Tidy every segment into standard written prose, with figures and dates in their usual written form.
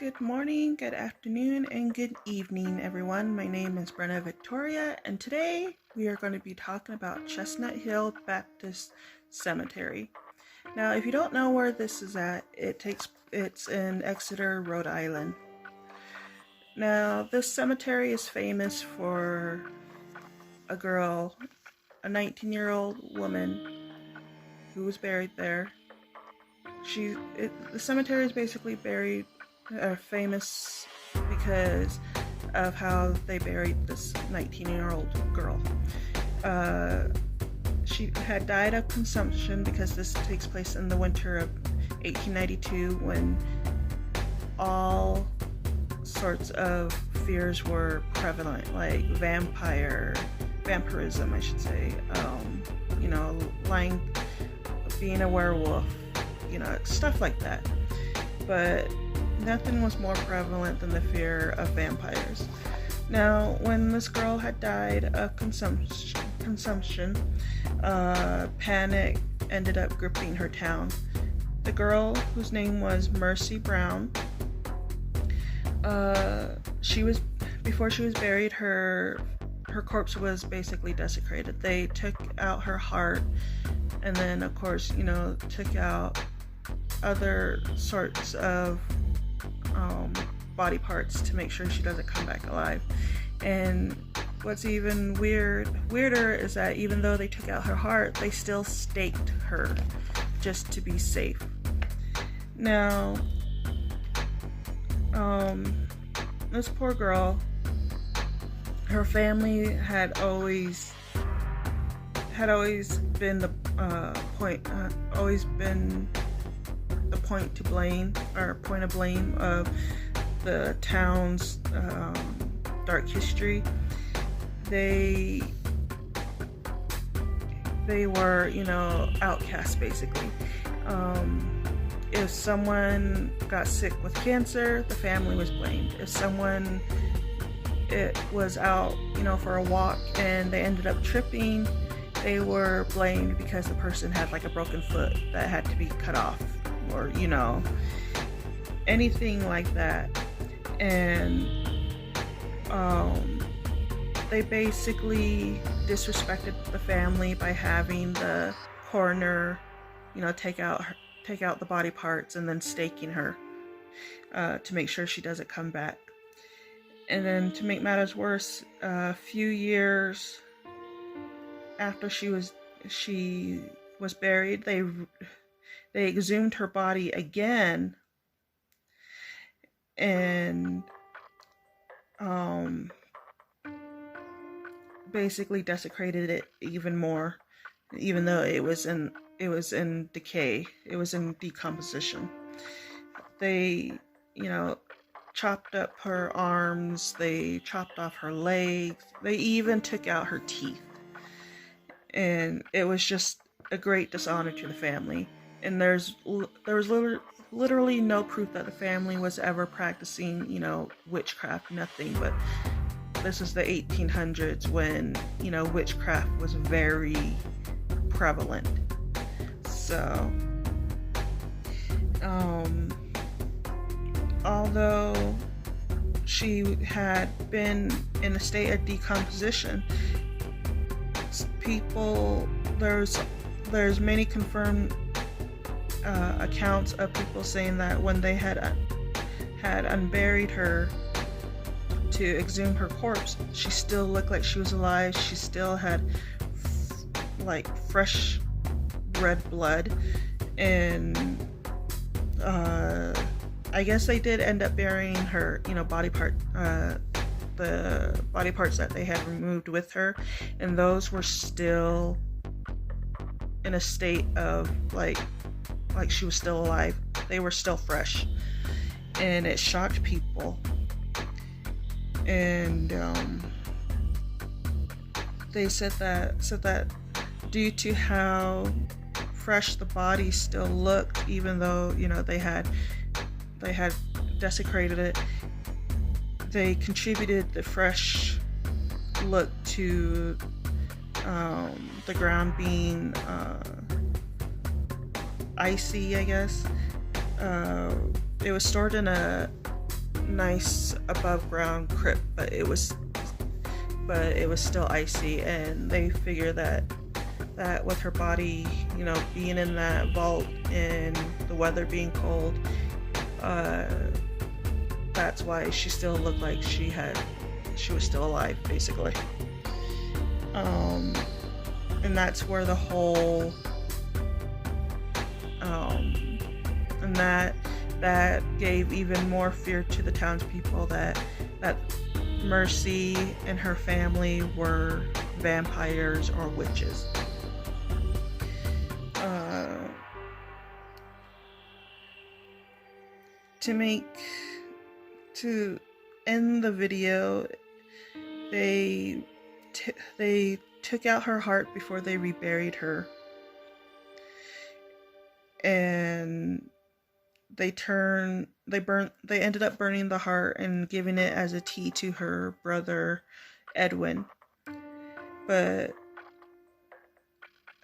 Good morning, good afternoon, and good evening, everyone. My name is Brenna Victoria, and today we are going to be talking about Chestnut Hill Baptist Cemetery. Now, if you don't know where this is at, it's in Exeter, Rhode Island. Now, this cemetery is famous for a girl, a 19-year-old woman who was buried there. The cemetery is basically famous because of how they buried this 19-year-old girl. She had died of consumption because this takes place in the winter of 1892 when all sorts of fears were prevalent, like vampirism, I should say, being a werewolf, stuff like that. But nothing was more prevalent than the fear of vampires. Now, when this girl had died of consumption, panic ended up gripping her town. The girl, whose name was Mercy Brown, before she was buried, her corpse was basically desecrated. They took out her heart, and then, of course, took out other sorts of body parts to make sure she doesn't come back alive. And what's even weirder is that even though they took out her heart, they still staked her just to be safe. Now, this poor girl, her family had always been the point of blame of the town's dark history. They were, outcasts basically. If someone got sick with cancer, the family was blamed. If someone was out, for a walk and they ended up tripping, they were blamed because the person had like a broken foot that had to be cut off, or anything like that. And they basically disrespected the family by having the coroner take out the body parts and then staking her to make sure she doesn't come back. And then, to make matters worse, a few years after she was buried, they exhumed her body again and basically desecrated it even more, even though it was in decay, it was in decomposition. They chopped up her arms, they chopped off her legs, they even took out her teeth. And it was just a great dishonor to the family. And there was literally no proof that the family was ever practicing, witchcraft, nothing. But this is the 1800s when, witchcraft was very prevalent. So, although she had been in a state of decomposition, there's many confirmed accounts of people saying that when they had unburied her to exhume her corpse, she still looked like she was alive. She still had fresh red blood. And I guess they did end up burying her, the body parts that they had removed with her, and those were still in a state of like she was still alive. They were still fresh, and it shocked people. And they said that due to how fresh the body still looked, even though they had desecrated it, they contributed the fresh look to the ground being icy, I guess. It was stored in a nice above ground crypt, but it was still icy, and they figure that with her body, you know, being in that vault and the weather being cold, that's why she still looked like she was still alive, basically. And that's where the whole and that gave even more fear to the townspeople that Mercy and her family were vampires or witches. To end the video, they took out her heart before they reburied her, and they ended up burning the heart and giving it as a tea to her brother Edwin. But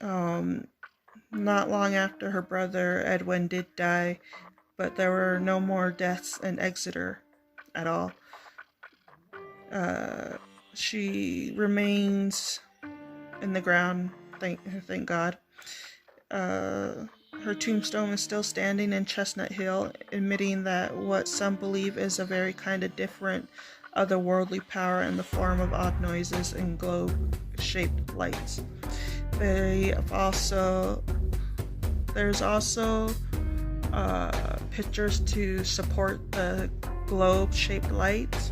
not long after her brother Edwin did die, but there were no more deaths in Exeter at all. She remains in the ground, thank God. Her tombstone is still standing in Chestnut Hill, admitting that what some believe is a very kind of different otherworldly power in the form of odd noises and globe-shaped lights. There's also pictures to support the globe-shaped lights.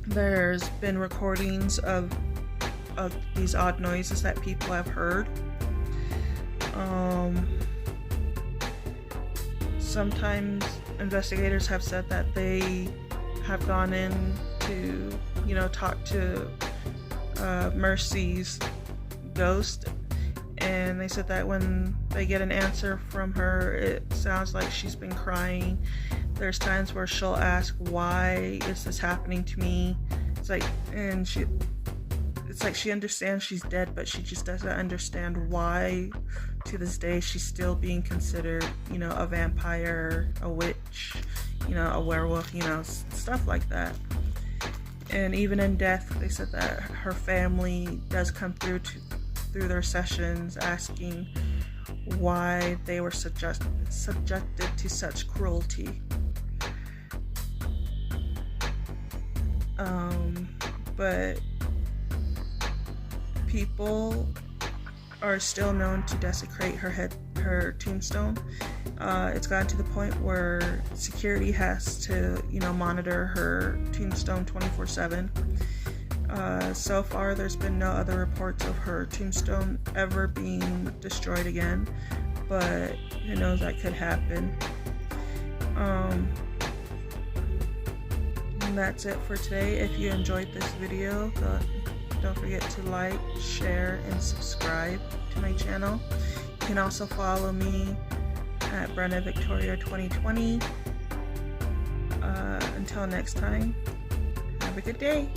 There's been recordings of these odd noises that people have heard. Sometimes investigators have said that they have gone in to, talk to Mercy's ghost, and they said that when they get an answer from her, it sounds like she's been crying. There's times where she'll ask, "Why is this happening to me?" It's like she understands she's dead, but she just doesn't understand why to this day she's still being considered, a vampire, a witch, a werewolf, stuff like that. And even in death, they said that her family does come through their sessions asking why they were subjected to such cruelty. But people are still known to desecrate her tombstone. It's gotten to the point where security has to, monitor her tombstone 24/7. So far, there's been no other reports of her tombstone ever being destroyed again, but who knows, that could happen. And that's it for today. If you enjoyed this video, don't forget to like, share, and subscribe to my channel. You can also follow me at Brenna Victoria 2020. Until next time, have a good day.